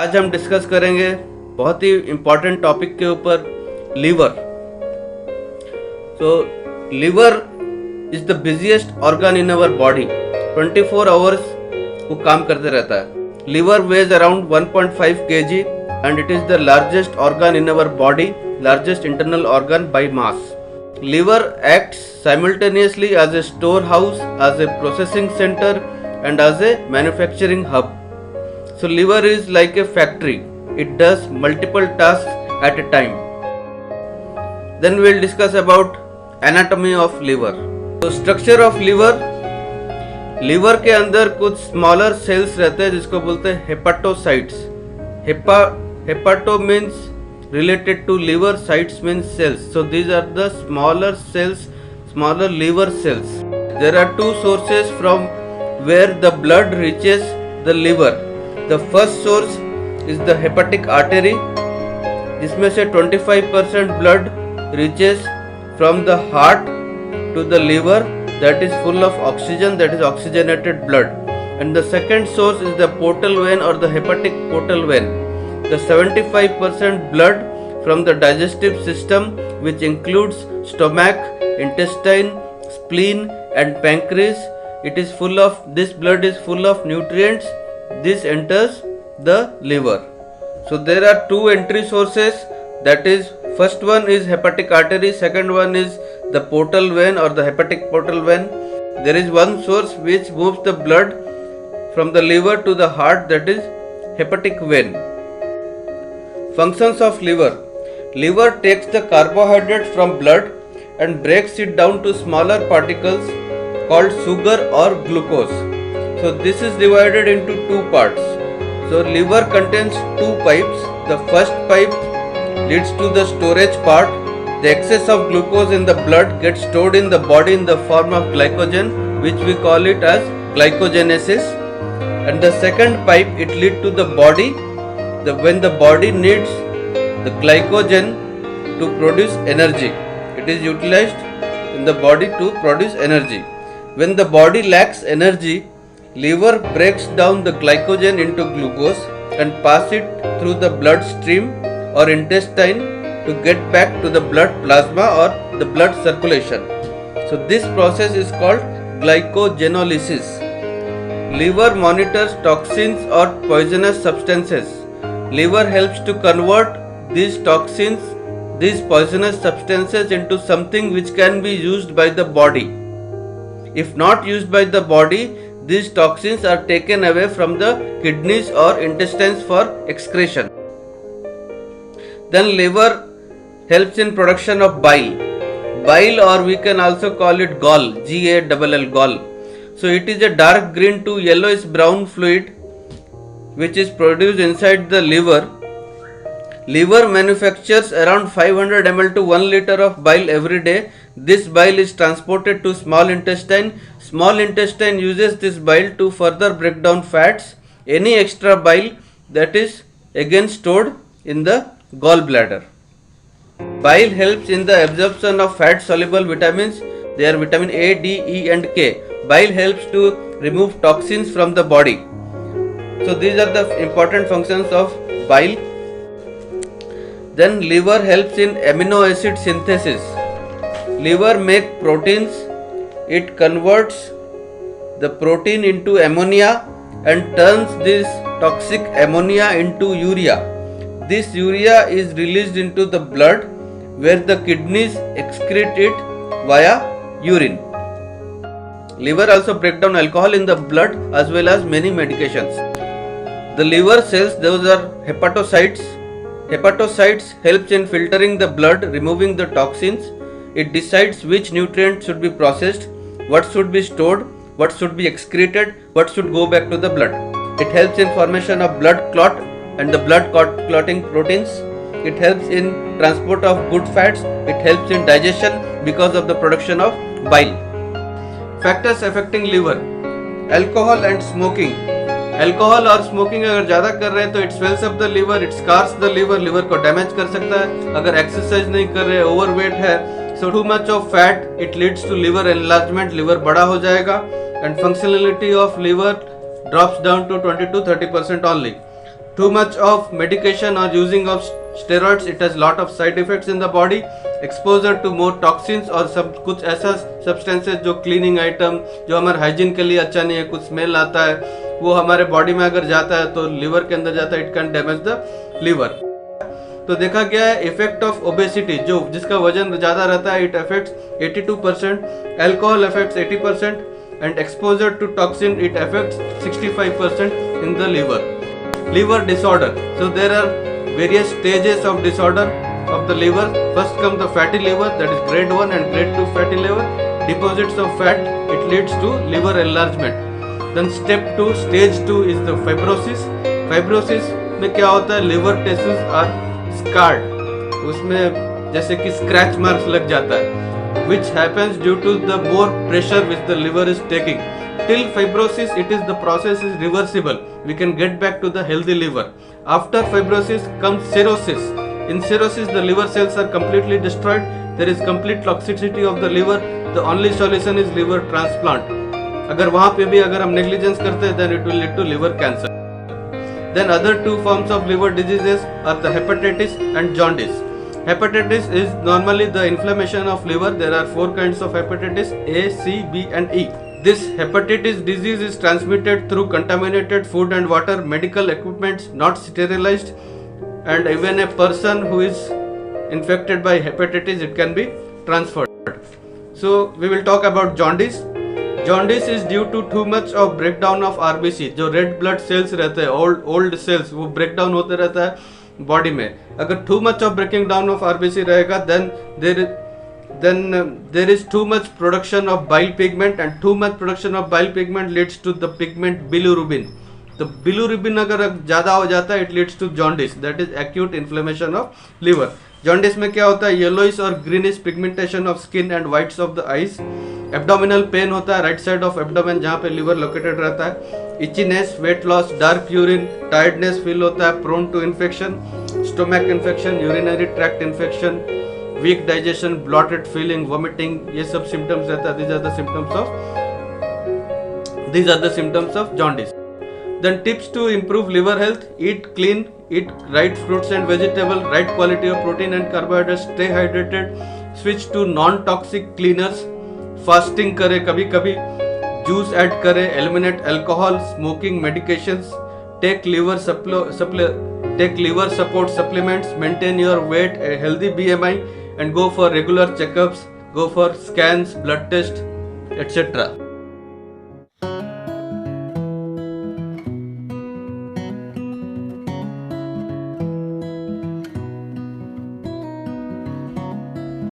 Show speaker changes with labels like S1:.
S1: आज हम डिस्कस करेंगे बहुत ही इम्पोर्टेंट टॉपिक के ऊपर, liver. So liver is the busiest organ in our body. 24 hours वो काम करते रहता है। Liver weighs around 1.5 kg and it is the largest organ in our body, largest internal organ by mass. Liver acts simultaneously as a storehouse, as a processing center and as a manufacturing hub. So liver is like a factory. It does multiple tasks at a time. Then we will discuss about anatomy of liver. So structure of liver. Liver के अंदर कुछ smaller cells रहते हैं जिसको बोलते हैं hepatocytes. Hepato means related to liver, cytes means cells. So these are the smaller cells, smaller liver cells. There are two sources from where the blood reaches the liver. The first source is the hepatic artery, जिसमें से 25% blood reaches from the heart to the liver, that is full of oxygen, that is oxygenated blood. And the second source is the portal vein or the hepatic portal vein. The 75% blood from the digestive system, which includes stomach, intestine, spleen and pancreas. This blood is full of nutrients. This enters the liver. So there are two entry sources, that is first one is hepatic artery, second one is the portal vein or the hepatic portal vein. There is one source which moves the blood from the liver to the heart, that is hepatic vein. Functions of liver. Liver takes the carbohydrate from blood and breaks it down to smaller particles called sugar or glucose. So this is divided into two parts. So liver contains two pipes. The first pipe leads to the storage part. The excess of glucose in the blood gets stored in the body in the form of glycogen, which we call it as glycogenesis. And the second pipe, it leads to the body. When the body needs the glycogen to produce energy, it is utilized in the body to produce energy. When the body lacks energy, liver breaks down the glycogen into glucose and pass it through the blood stream or intestine to get back to the blood plasma or the blood circulation. So this process is called glycogenolysis. Liver monitors toxins or poisonous substances. Liver helps to convert these toxins, these poisonous substances into something which can be used by the body. If not used by the body, these toxins are taken away from the kidneys or intestines for excretion. Then liver helps in production of bile. Bile, or we can also call it gall, G-A-L-L, gall. So it is a dark green to yellowish brown fluid which is produced inside the liver. Liver manufactures around 500 ml to 1 liter of bile every day. This bile is transported to small intestine. Small intestine uses this bile to further break down fats. Any extra bile that is again stored in the gallbladder. Bile helps in the absorption of fat soluble vitamins. They are vitamin A, D, E and K. Bile helps to remove toxins from the body. So these are the important functions of bile. Then liver helps in amino acid synthesis. Liver makes proteins. It converts the protein into ammonia and turns this toxic ammonia into urea. This urea is released into the blood where the kidneys excrete it via urine. Liver also breaks down alcohol in the blood as well as many medications. The liver cells, those are hepatocytes. Hepatocytes helps in filtering the blood, removing the toxins. It decides which nutrient should be processed, what should be stored, what should be excreted, what should go back to the blood. It helps in formation of blood clot and the blood clotting proteins. It helps in transport of good fats. It helps in digestion because of the production of bile. Factors affecting liver. Alcohol and smoking. Alcohol और smoking अगर ज़्यादा कर रहे हैं तो it swells up the liver, it scars the liver, liver को damage कर सकता है. अगर एक्सरसाइज नहीं कर रहे, ओवरवेट है, so too much of fat it leads to liver enlargement, liver बड़ा हो जाएगा. And functionality of liver drops down to 20 to 30% only. Too much of medication or using of steroids, it has lot of side effects in the body. Exposure to more toxins और सब कुछ ऐसा substances जो cleaning item जो हमारे hygiene के लिए अच्छा नहीं है, कुछ smell आता है, वो हमारे body में अगर जाता है तो liver के अंदर जाता है, it can damage the liver. तो देखा गया है इफेक्ट ऑफ ओबेसिटी, जो जिसका वजन ज्यादा रहता है, it affects 82%, alcohol affects 80% and exposure to toxin it affects 65% in the liver disorder. So there are various stages of disorder of the liver. First comes the fatty liver, that is grade 1 and grade 2 fatty liver. Deposits of fat, it leads to liver enlargement. Then step 2, stage 2 is the fibrosis. Fibrosis में क्या होता है, liver tissues are scarred, उसमें जैसे कि scratch marks लग जाता है, which happens due to the more pressure which the liver is taking. Till fibrosis, it is the process is reversible. We can get back to the healthy liver. After fibrosis comes cirrhosis. In cirrhosis, the liver cells are completely destroyed. There is complete toxicity of the liver. The only solution is liver transplant. अगर वहाँ पे भी अगर हम negligence करते हैं, then it will lead to liver cancer. Then other two forms of liver diseases are the hepatitis and jaundice. Hepatitis is normally the inflammation of liver. There are 4 kinds of hepatitis: A, C, B, and E. This hepatitis disease is transmitted through contaminated food and water, medical equipment not sterilized, and even a person who is infected by hepatitis, it can be transferred. So we will talk about jaundice. Jaundice is due to too much of breakdown of RBC. जो red blood cells रहते हैं, old cells, वो breakdown होते रहता है body में. अगर too much of breaking down of RBC रहेगा, then there is too much production of bile pigment, and too much production of bile pigment leads to the pigment bilirubin. तो bilirubin अगर ज्यादा हो जाता है, it leads to jaundice, that is acute inflammation of liver. Jaundice में क्या होता है, येलोइश और greenish pigmentation of skin and whites of the eyes. Abdominal pain होता है राइट साइड ऑफ एब्डोमेन जहाँ पे लिवर लोकेटेड रहता है. Itchiness, weight loss, dark urine, tiredness feel होता है, prone to infection, stomach infection, urinary tract infection, weak digestion, bloated feeling, vomiting, ये सब सिम्टम्स रहता है. these are the symptoms of jaundice. Then tips to improve liver health: eat clean, eat right fruits and vegetables, right quality of protein and carbohydrates, stay hydrated, switch to non-toxic cleaners, fasting करे कभी कभी, juice add करे, eliminate alcohol, smoking, medications, take liver support supplements, maintain your weight, a healthy BMI, and go for regular checkups, go for scans, blood tests, etc.